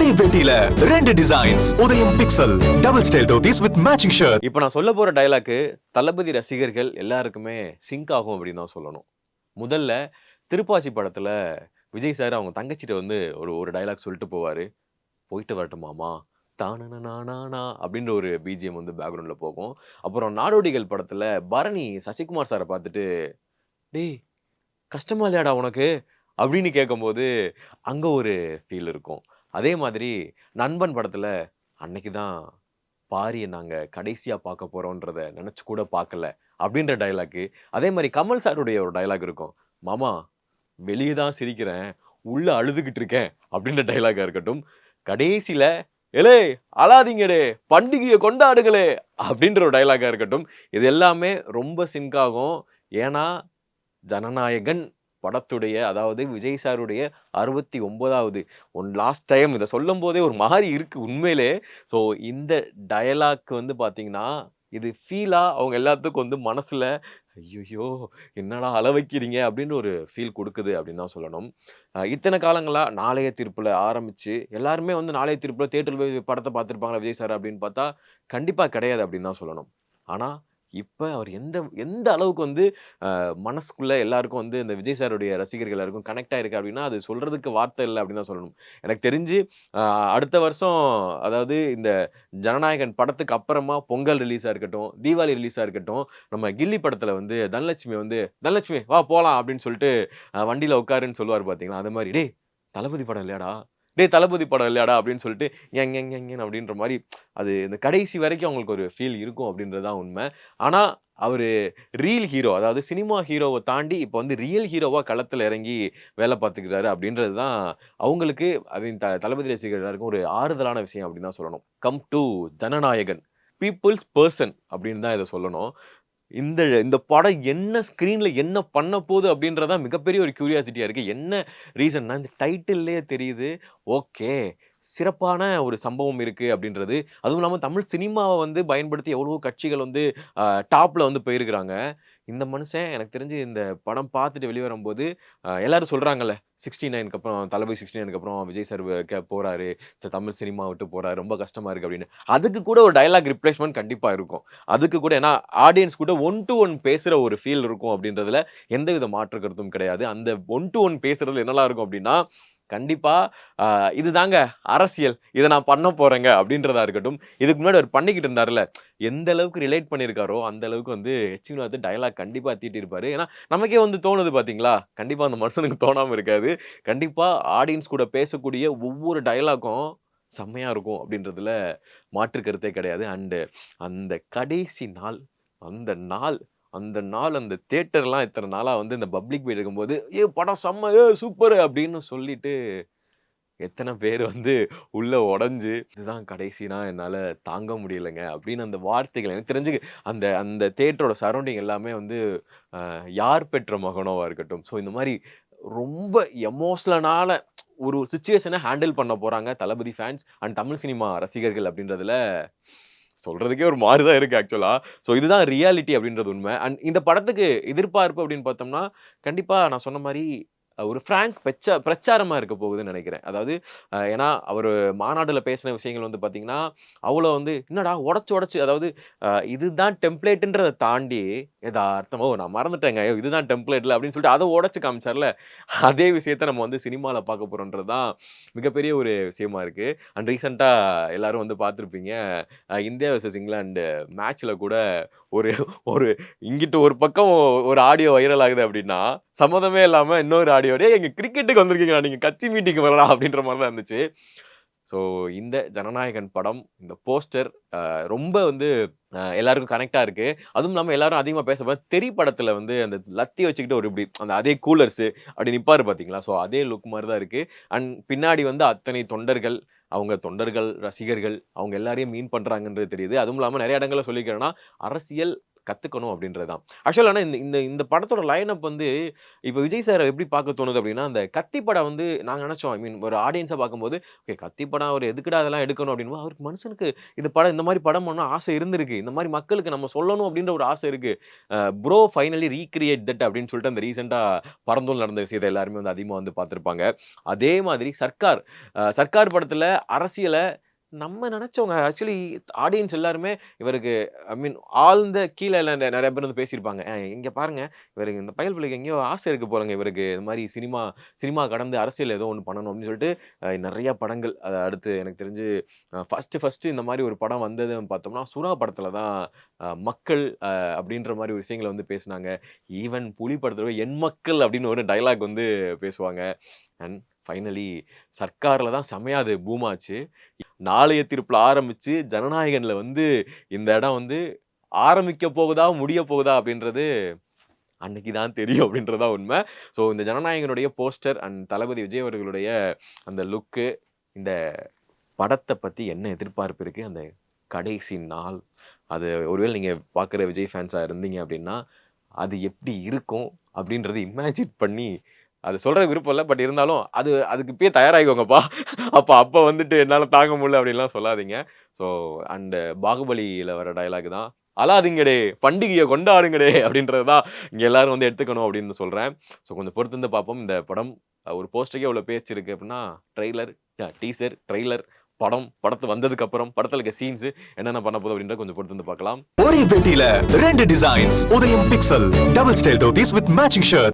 ஒரே வேட்டியில 2 டிசைன்ஸ். உதயம் pixel double style dhotis with matching shirt. இப்போ நான் சொல்ல போற டயலாக் தளபதி ரசிகர்கள் எல்லாருக்குமே சிங்க் ஆகும் அப்படின்னு தான் சொல்லணும். முதல்ல திருப்பாச்சி படத்துல விஜய் சார் அவங்க தங்கச்சிட்ட வந்து ஒரு ஒரு டயலாக் சொல்லிட்டு போவாரு. போயிட்டு வரட்டுமாமா தானனா அப்படின்ற ஒரு பிஜிஎம் வந்து பேக்ரவுண்ட்ல போகும். அப்புறம் நாடோடிகள் படத்துல பரணி சசிகுமார் சாரை பார்த்துட்டு, டேய் கஷ்டமா இல்லையாடா உனக்கு அப்படின்னு கேட்கும்போது அங்க ஒரு ஃபீல் இருக்கும். அதே மாதிரி நண்பன் படத்துல அன்னைக்கு தான் பாரிய நாங்க கடைசியா பார்க்க போறோம்ன்றத நினைச்சு கூட பார்க்கல அப்படின்ற டயலாக். அதே மாதிரி கமல் சாருடைய ஒரு டயலாக் இருக்கும். மாமா வெளியே தான் சிரிக்கிறேன், உள்ள அழுதுகிட்டு இருக்கேன் அப்படின்ற டயலாகா இருக்கட்டும். கடைசியில எலே அழாதீங்கடே பண்டிகையை கொண்டாடுகளே அப்படின்ற ஒரு டயலாகா இருக்கட்டும். இது எல்லாமே ரொம்ப சிங்க் ஆகும். ஏன்னா ஜனநாயகன் படத்துடைய அதாவது விஜய் சாருடைய 69வது லாஸ்ட் டைம் இதை சொல்லும் போதே ஒரு மாதிரி இருக்கு உண்மையிலே. ஸோ இந்த டயலாக் வந்து பார்த்தீங்கன்னா இது ஃபீலா அவங்க எல்லாத்துக்கும் வந்து மனசுல ஐயோ என்னடா அள வைக்கிறீங்க அப்படின்னு ஒரு ஃபீல் கொடுக்குது அப்படின்னு தான் சொல்லணும். இத்தனை காலங்களா நாளைய தீர்ப்புல ஆரம்பிச்சு எல்லாருமே வந்து நாளைய தீர்ப்புல தியேட்டர்ல போய் படத்தை பார்த்துருப்பாங்களா விஜய் சார் அப்படின்னு பார்த்தா கண்டிப்பா கிடையாது அப்படின்னு தான் சொல்லணும். ஆனா இப்ப அவர் எந்த எந்த அளவுக்கு வந்து மனசுக்குள்ள எல்லாருக்கும் வந்து இந்த விஜய் சாருடைய ரசிகர்கள் எல்லாருக்கும் கனெக்ட் ஆயிருக்கு அப்படின்னா அது சொல்றதுக்கு வார்த்தை இல்லை அப்படின்னு தான் சொல்லணும். எனக்கு தெரிஞ்சு அடுத்த வருஷம் அதாவது இந்த ஜனநாயகன் படத்துக்கு அப்புறமா பொங்கல் ரிலீஸா இருக்கட்டும், தீபாவளி ரிலீஸா இருக்கட்டும், நம்ம கில்லி படத்துல வந்து தனலட்சுமி வந்து தனலட்சுமி வா போலாம் அப்படின்னு சொல்லிட்டு வண்டியில உட்காருன்னு சொல்லுவார் பாத்தீங்களா, அது மாதிரி டேய் தளபதி படம் இல்லையாடா, டேய் தளபதி படம் இல்லையாடா அப்படின்னு சொல்லிட்டு எங்க அப்படின்ற மாதிரி அது இந்த கடைசி வரைக்கும் அவங்களுக்கு ஒரு ஃபீல் இருக்கும் அப்படின்றதுதான் உண்மை. ஆனா அவரு ரியல் ஹீரோ அதாவது சினிமா ஹீரோவை தாண்டி இப்போ வந்து ரியல் ஹீரோவா களத்துல இறங்கி வேலை பார்த்துக்கிறாரு அப்படின்றது தான் அவங்களுக்கு தளபதி ரசிகர்கள் எல்லாருக்கும் ஒரு ஆறுதலான விஷயம் அப்படின்னு தான் சொல்லணும். Come to Jananayagan people's person அப்படின்னு தான் இதை சொல்லணும். இந்த இந்த படம் என்ன ஸ்க்ரீன்ல என்ன பண்ண போகுது அப்படின்றதான் மிகப்பெரிய ஒரு கியூரியாசிட்டியா இருக்கு. என்ன ரீசன்னா இந்த டைட்டில்லேயே தெரியுது. ஓகே. சிறப்பான ஒரு சம்பவம் இருக்கு அப்படின்றது. அதுவும் இல்லாம தமிழ் சினிமாவ வந்து பயன்படுத்தி எவ்வளவோ கட்சிகள் வந்து டாப்ல வந்து போயிருக்கிறாங்க. இந்த மனுஷன் எனக்கு தெரிஞ்சு இந்த படம் பார்த்துட்டு வெளிய வரும்போது எல்லாரும் சொல்றாங்கல்ல 69க்கு அப்புறம் தளபதி 69க்கு அப்புறம் விஜய் சார் போறாரு. தமிழ் சினிமா விட்டு போறாரு. ரொம்ப கஷ்டமா இருக்கு அப்படின்னு. அதுக்கு கூட ஒரு டயலாக் ரிப்ளேஸ்மென்ட் கண்டிப்பா இருக்கும். அதுக்கு கூட ஏன்னா ஆடியன்ஸ் கூட ஒன் டூ ஒன் பேசுற ஒரு ஃபீல் இருக்கும் அப்படின்றதுல எந்தவித மாற்று கருத்தும் கிடையாது. அந்த ஒன் டூ ஒன் பேசுறதுல என்னலாம் இருக்கும் அப்படின்னா, கண்டிப்பா இதுதாங்க அரசியல். இத நான் பண்ண போறேங்க அப்படின்றதா இருக்கட்டும். இதுக்கு முன்னாடி அவர் பண்ணிக்கிட்டு இருந்தார்ல, எந்த அளவுக்கு ரிலேட் பண்ணியிருக்காரோ, அந்த அளவுக்கு வந்து எச். வினோத் டயலாக் கண்டிப்பா தீட்டியிருப்பாரு. ஏன்னா, நமக்கே வந்து தோணுது பார்த்தீங்களா? கண்டிப்பா அந்த மனுஷனுக்கு தோணாம இருக்காது. கண்டிப்பா ஆடியன்ஸ் கூட பேசக்கூடிய ஒவ்வொரு டயலாக்கும் செம்மையா இருக்கும் அப்படின்றதுல மாற்று கருத்தே கிடையாது. அந்த கடைசி நாள், அந்த நாள் அந்த நாள் அந்த தியேட்டர்லாம் இத்தன நாளா வந்து இந்த பப்ளிக் போய் இருக்கும்போது, படம் செம்ம! சூப்பர்!" அப்படின்னு சொல்லிட்டு எத்தன பேர் வந்து உள்ள உடைஞ்சு, "இதுதான் கடைசினா என்னால தாங்க முடியலங்க." அப்படின்னு அந்த வார்த்தைகள் எனக்கு தெரிஞ்சு அந்த அந்த தியேட்டரோட சரவுண்டிங் எல்லாமே வந்து யார் பெற்ற மகனோவா இருக்கட்டும். ஸோ இந்த மாரி ரொம்ப எமோஷனலான ஒரு சிச்சுவேஷன ஹேண்டில் பண்ண போறாங்க தளபதி ஃபேன்ஸ் அண்ட் தமிழ் சினிமா ரசிகர்கள் அப்படின்றதுல சொல்றதுக்கே ஒரு மாரி தான் இருக்கு ஆக்சுவலா. ஸோ இதுதான் ரியாலிட்டி அப்படின்றது உண்மை. அண்ட் இந்த படத்துக்கு எதிர்பார்ப்பு அப்படின்னு பார்த்தோம்னா, கண்டிப்பா நான் சொன்ன மாரி ஒரு ஃபிராங்க் பிரச்சாரமா இருக்க போகுதுன்னு நெனைக்கிறேன். அதாவது ஏன்னா அவரு மாநாடுல பேசின விஷயங்கள் வந்து பார்த்தீங்கன்னா, அவ்வளோ வந்து என்னடா உடைச்சு அதாவது இதுதான் டெம்ப்ளேட்ன்றத தாண்டி எதார்த்தமா "ஓ! நான் மறந்துட்டேங்க. இதுதான் டெம்ப்ளேட்ல" அப்படின்னு சொல்லிட்டு அத உடைச்சு காமிச்சார்ல. அதே விஷயத்த நம்ம வந்து சினிமால பார்க்க போறோம்ன்றது தான் மிகப்பெரிய ஒரு விஷயமா இருக்கு. அண்ட் ரீசென்ட்டா எல்லாரும் வந்து பார்த்திருப்பீங்க. இந்தியா வெர்சஸ் இங்கிலாந்து மேட்ச்ல கூட ஒரு ஒரு இங்கிட்டு ஒரு பக்கம் ஒரு ஆடியோ வைரல் ஆகுது அப்படின்னா, சம்மந்தமே இல்லாம இன்னொரு ஆடியோ "டேய் எங்க கிரிக்கெட்டுக்கு வந்திருக்கீங்களா நீங்க கட்சி மீட்டிங்க்கு வரடா" அப்படின்ற மாரி தான் இருந்துச்சு. ஸோ இந்த ஜனநாயகன் படம், இந்த போஸ்டர் ரொம்ப வந்து எல்லாருக்கும் கனெக்ட்டா இருக்கு. அதுவும் இல்லாம எல்லாரும் அதிகமா பேச தெறி படத்துல வந்து அந்த லத்தி வச்சுக்கிட்டு ஒரு இப்படி அந்த அதே கூலர்ஸ் அப்படி நிப்பாரு பார்த்தீங்களா? ஸோ அதே லுக் மாரி தான் இருக்கு. அண்ட் பின்னாடி வந்து அத்தனை தொண்டர்கள், அவங்க தொண்டர்கள், ரசிகர்கள் அவங்க எல்லாரையும் மீன் பண்றாங்கன்றது தெரியுது. அதுவும் இல்லாம நெறைய இடங்கள்ல சொல்லியிருக்கிறேன்னா, அரசியல் கத்துக்கணும் அப்படின்றது தான். ஆக்சுவலா ஆனா இந்த இந்த இந்த படத்தோட லைனப் வந்து இப்ப விஜய் சார எப்படி பார்க்க தோணுது அப்படின்னா, அந்த கத்தி படம் வந்து நாங்க நெனச்சோம். ஐ மீன் ஒரு ஆடியன்ஸா பார்க்கும்போது, ஓகே கத்தி படம் அவரு எதுக்குடா அதெல்லாம் எடுக்கணும் அப்படின்னும் அவருக்கு மனுஷனுக்கு இந்த மாரி படம் பண்ணணும் ஆசை இருந்திருக்கு. இந்த மாரி மக்களுக்கு நம்ம சொல்லணும் அப்படின்ற ஒரு ஆசை இருக்கு. ப்ரோ ஃபைனலி ரீகிரியேட் தட் அப்படின்னு சொல்லிட்டு அந்த ரீசென்ட்டா படந்தூள் நடந்த விஷயத்த எல்லாருமே வந்து அதிகமா வந்து பார்த்திருப்பாங்க. அதே மாதிரி சர்க்கார். சர்க்கார் படத்துல அரசியல நம்ம நெனச்சோங்க. ஆக்சுவலி ஆடியன்ஸ் எல்லாருமே இவருக்கு ஐ மீன் ஆழ்ந்த கீழ நெறைய பேர் வந்து பேசியிருப்பாங்க. இங்க பாருங்க இவருக்கு இந்த பயல் பிள்ளைக்கு எங்கேயோ ஆசை இருக்கு போலங்க இவருக்கு. இந்த மாரி சினிமா சினிமா கடந்து அரசியல் ஏதோ ஒண்ணு பண்ணணும் அப்படின்னு சொல்லிட்டு நெறைய படங்கள் அடுத்து எனக்கு தெரிஞ்சு ஃபர்ஸ்ட்டு இந்த மாரி ஒரு படம் வந்ததுன்னு பார்த்தோம்னா, சுறா படத்துல தான் மக்கள் அப்படின்ற மாரி ஒரு விஷயங்கள வந்து பேசுனாங்க. ஈவன் புலி படத்துல என் மக்கள் அப்படின்னு ஒரு டயலாக் வந்து பேசுவாங்க. அண்ட் ஃபைனலி சர்க்கார்ல தான் செமையா அது பூம் ஆச்சு. நாளைய தீர்ப்புல ஆரம்பிச்சு ஜனநாயகன்ல வந்து இந்த இடம் வந்து ஆரம்பிக்க போகுதா, முடிய போகுதா அப்படின்றது அன்னைக்கு தான் தெரியும் அப்படின்றது தான் உண்மை. ஸோ இந்த ஜனநாயகனுடைய போஸ்டர் அண்ட் தளபதி விஜய் அவர்களுடைய அந்த லுக்கு, இந்த படத்த பத்தி என்ன எதிர்பார்ப்பு இருக்கு? அந்த கடைசி நாள், அது ஒருவேளை நீங்க பார்க்குற விஜய் ஃபேன்ஸா இருந்தீங்க அப்படின்னா, அது எப்படி இருக்கும்? அப்படின்றத இமேஜின் பண்ணி அது சொல்ற விருப்பம் இல்ல. பட் இருந்தாலும் அதுக்கு இப்பயே தயாராகிக்கோங்கப்பா. அப்ப வந்துட்டு என்னால தாங்க முடியல அப்படின்லாம் சொல்லாதீங்க. ஸோ அண்ட் பாகுபலியில வர டயலாக் தான். "அழாதீங்கடே, பண்டிகைய கொண்டாடுங்கடே" அப்படின்றது தான் இங்க எல்லாரும் வந்து எடுத்துக்கணும் அப்படின்னு சொல்றேன். ஸோ கொஞ்சம் பொறுத்திருந்து பார்ப்போம். இந்த படம் ஒரு போஸ்டருக்கே இவ்வளோ பேச்சு இருக்கு அப்படின்னா, ட்ரெய்லர், டீசர், ட்ரெய்லர், படத்து வந்ததுக்கு அப்புறம் படத்துல இருக்க சீன்ஸ் என்னென்ன பண்ண போகுது அப்படின்றத கொஞ்சம் பொறுத்திருந்து பார்க்கலாம். ஒரே வேட்டியில 2 டிசைன்ஸ். உதயம் pixel double style dhotis with matching shirt.